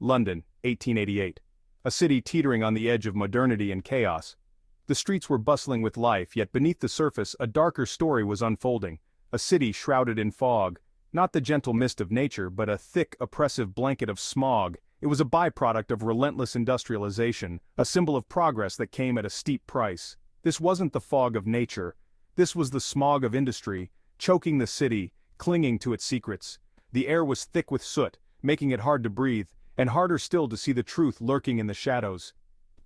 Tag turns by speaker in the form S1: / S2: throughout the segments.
S1: London, 1888. A city teetering on the edge of modernity and chaos. The streets were bustling with life, yet beneath the surface a darker story was unfolding. A city shrouded in fog. Not the gentle mist of nature, but a thick, oppressive blanket of smog. It was a byproduct of relentless industrialization, a symbol of progress that came at a steep price. This wasn't the fog of nature. This was the smog of industry, choking the city, clinging to its secrets. The air was thick with soot, making it hard to breathe, and harder still to see the truth lurking in the shadows.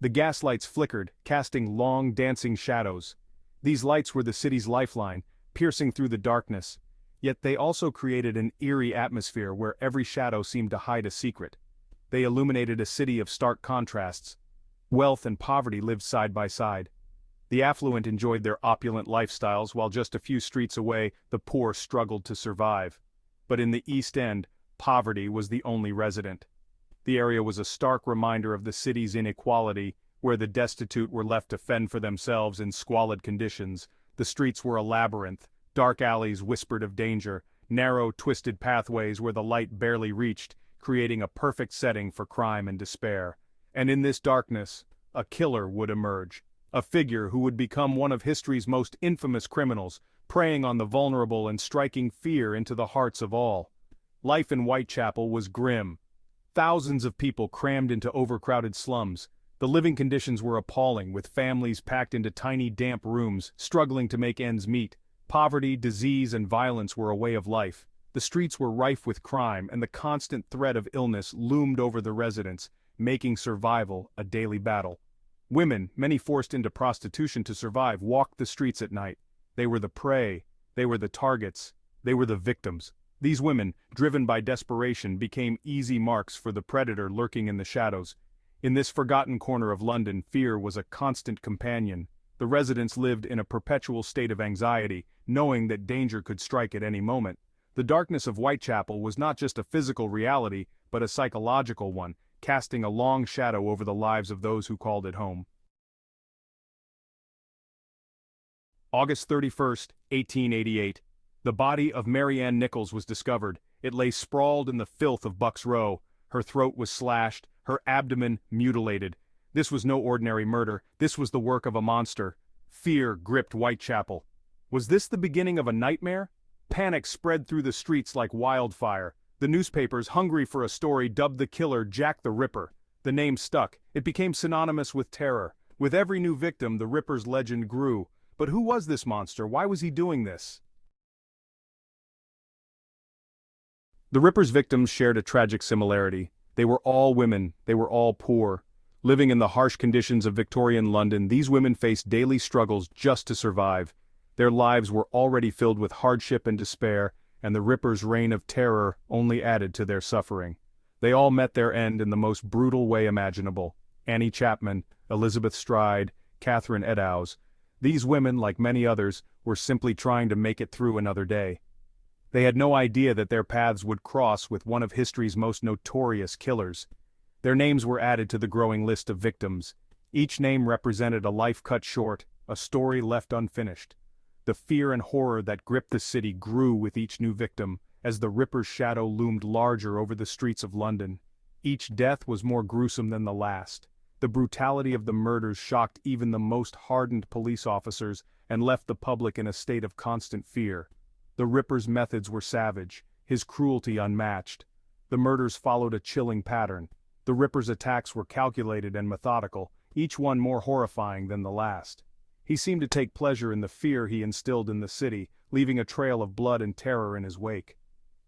S1: The gas lights flickered, casting long, dancing shadows. These lights were the city's lifeline, piercing through the darkness. Yet they also created an eerie atmosphere where every shadow seemed to hide a secret. They illuminated a city of stark contrasts. Wealth and poverty lived side by side. The affluent enjoyed their opulent lifestyles while just a few streets away the poor struggled to survive. But in the East End, poverty was the only resident. The area was a stark reminder of the city's inequality, where the destitute were left to fend for themselves in squalid conditions. The streets were a labyrinth, dark alleys whispered of danger, narrow, twisted pathways where the light barely reached, creating a perfect setting for crime and despair. And in this darkness, a killer would emerge, a figure who would become one of history's most infamous criminals, preying on the vulnerable and striking fear into the hearts of all. Life in Whitechapel was grim. Thousands of people crammed into overcrowded slums. The living conditions were appalling, with families packed into tiny, damp rooms, struggling to make ends meet. Poverty, disease, and violence were a way of life. The streets were rife with crime, and the constant threat of illness loomed over the residents, making survival a daily battle. Women, many forced into prostitution to survive, walked the streets at night. They were the prey, they were the targets, they were the victims. These women, driven by desperation, became easy marks for the predator lurking in the shadows. In this forgotten corner of London, fear was a constant companion. The residents lived in a perpetual state of anxiety, knowing that danger could strike at any moment. The darkness of Whitechapel was not just a physical reality, but a psychological one, casting a long shadow over the lives of those who called it home. August 31st, 1888. The body of Mary Ann Nichols was discovered. It lay sprawled in the filth of Buck's Row. Her throat was slashed, her abdomen mutilated. This was no ordinary murder. This was the work of a monster. Fear gripped Whitechapel. Was this the beginning of a nightmare? Panic spread through the streets like wildfire. The newspapers, hungry for a story, dubbed the killer Jack the Ripper. The name stuck. It became synonymous with terror. With every new victim, the Ripper's legend grew. But who was this monster? Why was he doing this? The Ripper's victims shared a tragic similarity. They were all women, they were all poor. Living in the harsh conditions of Victorian London, these women faced daily struggles just to survive. Their lives were already filled with hardship and despair, and the Ripper's reign of terror only added to their suffering. They all met their end in the most brutal way imaginable. Annie Chapman, Elizabeth Stride, Catherine Eddowes. These women, like many others, were simply trying to make it through another day. They had no idea that their paths would cross with one of history's most notorious killers. Their names were added to the growing list of victims. Each name represented a life cut short, a story left unfinished. The fear and horror that gripped the city grew with each new victim, as the Ripper's shadow loomed larger over the streets of London. Each death was more gruesome than the last. The brutality of the murders shocked even the most hardened police officers and left the public in a state of constant fear. The Ripper's methods were savage, his cruelty unmatched. The murders followed a chilling pattern. The Ripper's attacks were calculated and methodical, each one more horrifying than the last. He seemed to take pleasure in the fear he instilled in the city, leaving a trail of blood and terror in his wake.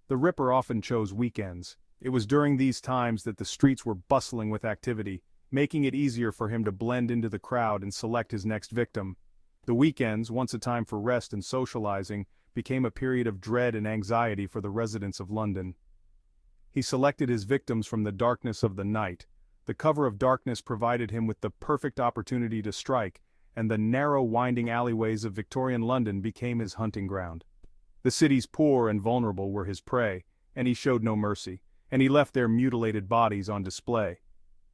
S1: The Ripper often chose weekends. It was during these times that the streets were bustling with activity, making it easier for him to blend into the crowd and select his next victim. The weekends, once a time for rest and socializing, became a period of dread and anxiety for the residents of London. He selected his victims from the darkness of the night. The cover of darkness provided him with the perfect opportunity to strike, and the narrow, winding alleyways of Victorian London became his hunting ground. The city's poor and vulnerable were his prey, and he showed no mercy, and he left their mutilated bodies on display.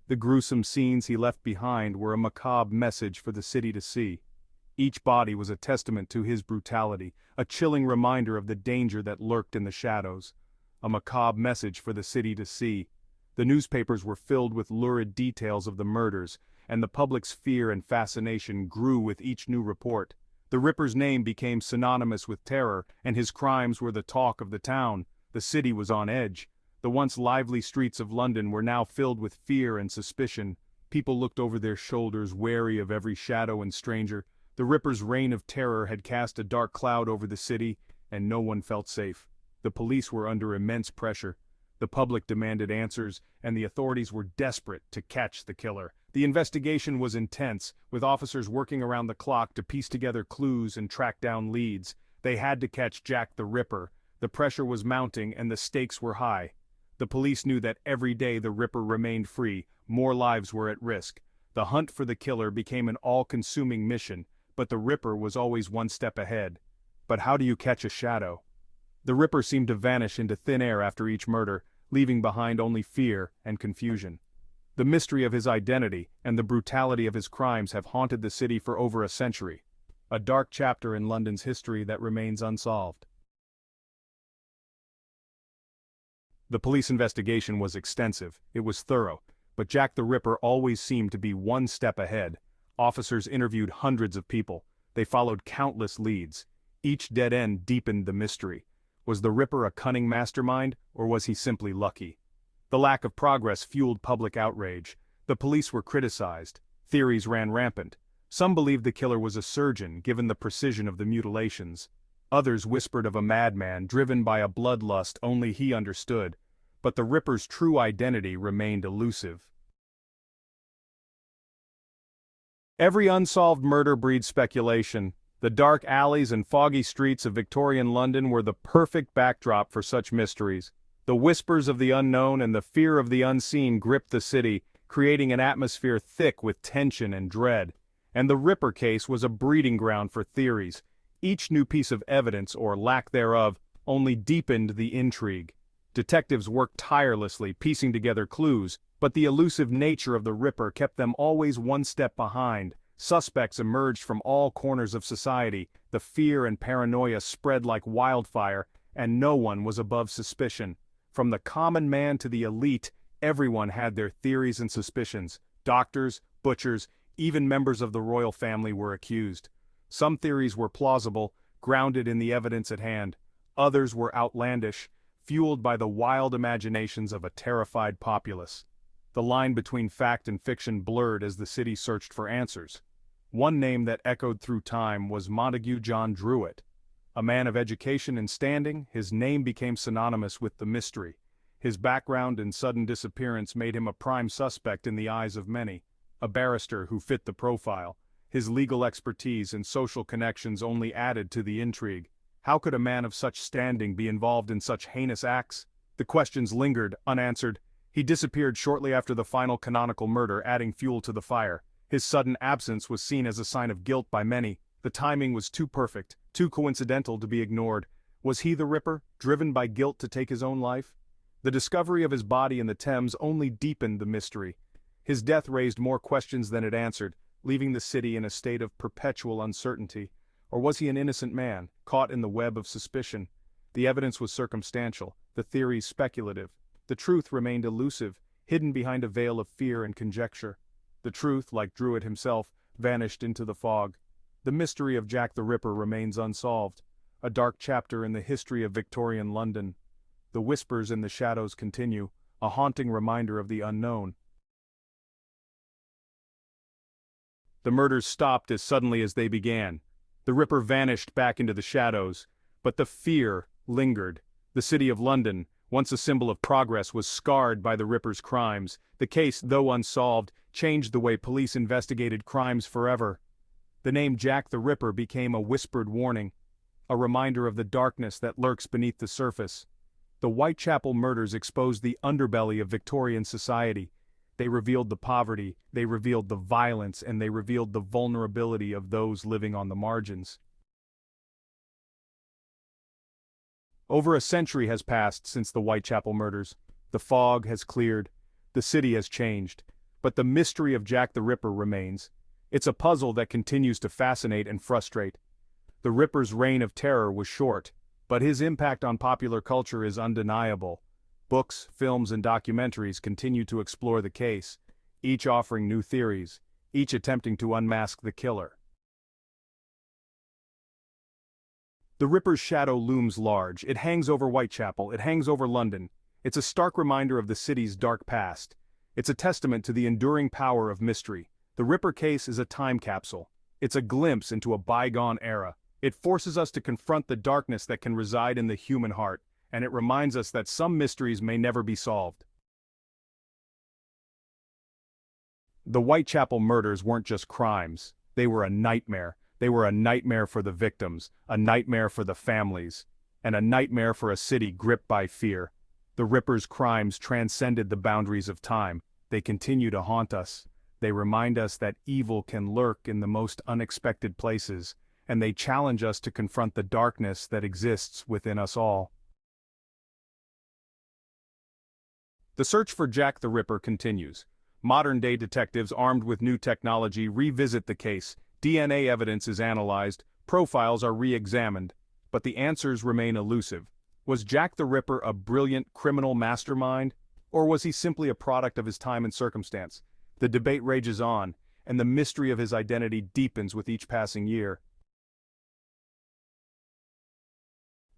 S1: The gruesome scenes he left behind were a macabre message for the city to see. Each body was a testament to his brutality, a chilling reminder of the danger that lurked in the shadows. A macabre message for the city to see. The newspapers were filled with lurid details of the murders, and the public's fear and fascination grew with each new report. The Ripper's name became synonymous with terror, and his crimes were the talk of the town. The city was on edge. The once lively streets of London were now filled with fear and suspicion. People looked over their shoulders, wary of every shadow and stranger. The Ripper's reign of terror had cast a dark cloud over the city, and no one felt safe. The police were under immense pressure. The public demanded answers, and the authorities were desperate to catch the killer. The investigation was intense, with officers working around the clock to piece together clues and track down leads. They had to catch Jack the Ripper. The pressure was mounting and the stakes were high. The police knew that every day the Ripper remained free, more lives were at risk. The hunt for the killer became an all-consuming mission, but the Ripper was always one step ahead. But how do you catch a shadow? The Ripper seemed to vanish into thin air after each murder, leaving behind only fear and confusion. The mystery of his identity and the brutality of his crimes have haunted the city for over a century. A dark chapter in London's history that remains unsolved. The police investigation was extensive, it was thorough, but Jack the Ripper always seemed to be one step ahead. Officers interviewed hundreds of people. They followed countless leads. Each dead end deepened the mystery. Was the Ripper a cunning mastermind, or was he simply lucky? The lack of progress fueled public outrage. The police were criticized. Theories ran rampant. Some believed the killer was a surgeon, given the precision of the mutilations. Others whispered of a madman driven by a bloodlust only he understood. But the Ripper's true identity remained elusive. Every unsolved murder breeds speculation. The dark alleys and foggy streets of Victorian London were the perfect backdrop for such mysteries. The whispers of the unknown and the fear of the unseen gripped the city, creating an atmosphere thick with tension and dread. And the Ripper case was a breeding ground for theories. Each new piece of evidence, or lack thereof, only deepened the intrigue. Detectives worked tirelessly, piecing together clues, but the elusive nature of the Ripper kept them always one step behind. Suspects emerged from all corners of society, the fear and paranoia spread like wildfire, and no one was above suspicion. From the common man to the elite, everyone had their theories and suspicions. Doctors, butchers, even members of the royal family were accused. Some theories were plausible, grounded in the evidence at hand. Others were outlandish, fueled by the wild imaginations of a terrified populace. The line between fact and fiction blurred as the city searched for answers. One name that echoed through time was Montague John Druitt. A man of education and standing, his name became synonymous with the mystery. His background and sudden disappearance made him a prime suspect in the eyes of many. A barrister who fit the profile. His legal expertise and social connections only added to the intrigue. How could a man of such standing be involved in such heinous acts? The questions lingered, unanswered. He disappeared shortly after the final canonical murder, adding fuel to the fire. His sudden absence was seen as a sign of guilt by many. The timing was too perfect, too coincidental to be ignored. Was he the Ripper, driven by guilt to take his own life? The discovery of his body in the Thames only deepened the mystery. His death raised more questions than it answered, leaving the city in a state of perpetual uncertainty. Or was he an innocent man, caught in the web of suspicion? The evidence was circumstantial, the theories speculative. The truth remained elusive, hidden behind a veil of fear and conjecture. The truth, like Druitt himself, vanished into the fog. The mystery of Jack the Ripper remains unsolved, a dark chapter in the history of Victorian London. The whispers in the shadows continue, a haunting reminder of the unknown. The murders stopped as suddenly as they began. The Ripper vanished back into the shadows, but the fear lingered. The city of London, once a symbol of progress, was scarred by the Ripper's crimes. The case, though unsolved, changed the way police investigated crimes forever. The name Jack the Ripper became a whispered warning, a reminder of the darkness that lurks beneath the surface. The Whitechapel murders exposed the underbelly of Victorian society. They revealed the poverty, they revealed the violence, and they revealed the vulnerability of those living on the margins. Over a century has passed since the Whitechapel murders. The fog has cleared, the city has changed, but the mystery of Jack the Ripper remains. It's a puzzle that continues to fascinate and frustrate. The Ripper's reign of terror was short, but his impact on popular culture is undeniable. Books, films, and documentaries continue to explore the case, each offering new theories, each attempting to unmask the killer. The Ripper's shadow looms large. It hangs over Whitechapel, it hangs over London. It's a stark reminder of the city's dark past. It's a testament to the enduring power of mystery. The Ripper case is a time capsule. It's a glimpse into a bygone era. It forces us to confront the darkness that can reside in the human heart, and it reminds us that some mysteries may never be solved. The Whitechapel murders weren't just crimes. They were a nightmare. They were a nightmare for the victims, a nightmare for the families, and a nightmare for a city gripped by fear. The Ripper's crimes transcended the boundaries of time. They continue to haunt us. They remind us that evil can lurk in the most unexpected places, and they challenge us to confront the darkness that exists within us all. The search for Jack the Ripper continues. Modern-day detectives armed with new technology revisit the case. DNA evidence is analyzed, profiles are re-examined, but the answers remain elusive. Was Jack the Ripper a brilliant criminal mastermind, or was he simply a product of his time and circumstance? The debate rages on, and the mystery of his identity deepens with each passing year.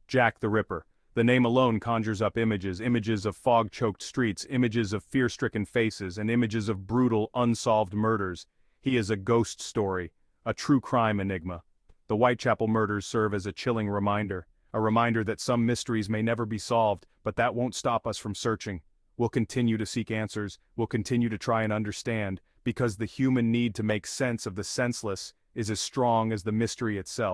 S1: Jack the Ripper. The name alone conjures up images of fog-choked streets, images of fear-stricken faces, and images of brutal, unsolved murders. He is a ghost story, a true crime enigma. The Whitechapel murders serve as a chilling reminder, a reminder that some mysteries may never be solved, but that won't stop us from searching. We'll continue to seek answers, we'll continue to try and understand, because the human need to make sense of the senseless is as strong as the mystery itself.